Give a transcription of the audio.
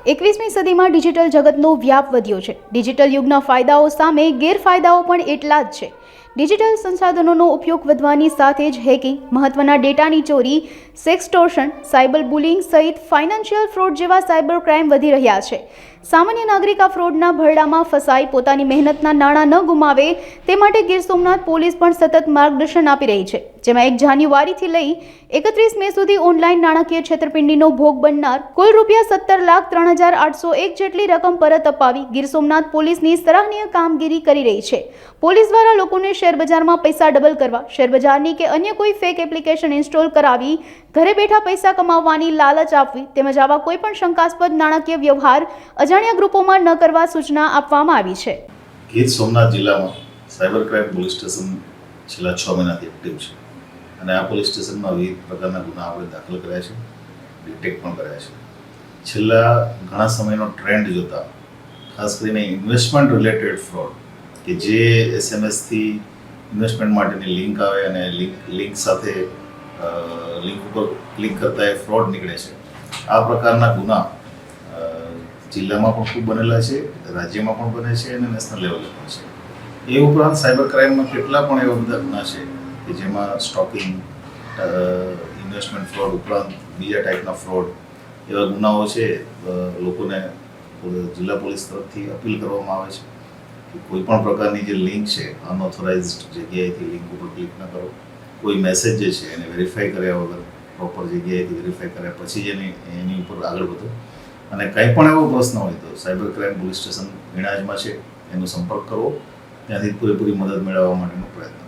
21મી સદીમાં ડિજિટલ જગતનો વ્યાપ વધ્યો છે। ડિજિટલ યુગના ફાયદાઓ સામે ગેરફાયદાઓ પણ એટલા જ છે। ડિજિટલ સંસાધનોનો ઉપયોગ વધવાની સાથે જ હેકિંગ, મહત્વના ડેટાની ચોરી, સેક્સટોર્શન, સાયબર બુલિંગ સહિત ફાઇનાન્શિયલ ફ્રોડ જેવા સાયબર ક્રાઇમ વધી રહ્યા છે। સામાન્ય નાગરિક આ ફ્રોડના ભરડામાં ફસાઈ પોતાની મહેનતના નાણાં ન ગુમાવે તે માટે ગીર સોમનાથ પોલીસ પણ સતત માર્ગદર્શન આપી રહી છે, જેમાં 1 જાન્યુઆરીથી લઈ 31 મે સુધી ઓનલાઈન નાણાકીય છેતરપિંડીનો ભોગ બનનાર કુલ ₹17,03,801 જેટલી રકમ પરત અપાવી ગીર સોમનાથ પોલીસની સરાહનીય કામગીરી કરી રહી છે। પોલીસ દ્વારા લોકોને શેરબજારમાં પૈસા ડબલ કરવા, શેરબજારની કે અન્ય કોઈ ફેક એપ્લિકેશન ઇન્સ્ટોલ કરાવી ઘરે બેઠા પૈસા કમાવવાની લાલચ આપવી તેમજ આવા કોઈ પણ શંકાસ્પદ નાણાકીય વ્યવહાર અજાણ્યા ગ્રુપોમાં ન કરવા સૂચના આપવામાં આવી છે। ગીર સોમનાથ જિલ્લામાં સાયબર ક્રાઇમ પોલીસ સ્ટેશન છેલ્લા 6 મહિનાથી એક્ટિવ છે અને આ પોલીસ સ્ટેશનમાં વિવિધ પ્રકારના ગુના આપણે દાખલ કર્યા છે, ડિટેક્ટ પણ કર્યા છે। છેલ્લા ઘણા સમયનો ટ્રેન્ડ જોતા ખાસ કરીને ઇન્વેસ્ટમેન્ટ રિલેટેડ ફ્રોડ કે જે એસએમએસથી ઇન્વેસ્ટમેન્ટ માટેની લિંક આવે અને લિંક સાથે લિંક ઉપર ક્લિક કરતા એ ફ્રોડ નીકળે છે। આ પ્રકારના ગુના જિલ્લામાં પણ ખૂબ બનેલા છે, રાજ્યમાં પણ બને છે અને નેશનલ લેવલે પણ છે। એ ઉપરાંત સાયબર ક્રાઇમમાં કેટલા પણ એવા બધા ગુના છે કે જેમાં સ્ટોકિંગ, ઇન્વેસ્ટમેન્ટ ફ્રોડ ઉપરાંત બીજા ટાઈપના ફ્રોડ એવા ગુનાઓ છે। લોકોને જિલ્લા પોલીસ તરફથી અપીલ કરવામાં આવે છે કે કોઈ પણ પ્રકારની જે લિંક છે અનઓથોરાઇઝ્ડ જગ્યાએથી લિંક ઉપર ક્લિક ન કરો। કોઈ મેસેજ જે છે એને વેરીફાઈ કર્યા વગર પ્રોપર જગ્યાએથી વેરીફાઈ કર્યા પછી જ એની ઉપર આગળ વધો અને કંઈ પણ એવો પ્રશ્ન હોય તો સાયબર ક્રાઇમ પોલીસ સ્ટેશન ઈણાજમાં છે, એનો સંપર્ક કરવો, ત્યાંથી પૂરેપૂરી મદદ મેળવવા માટેનો પ્રયત્ન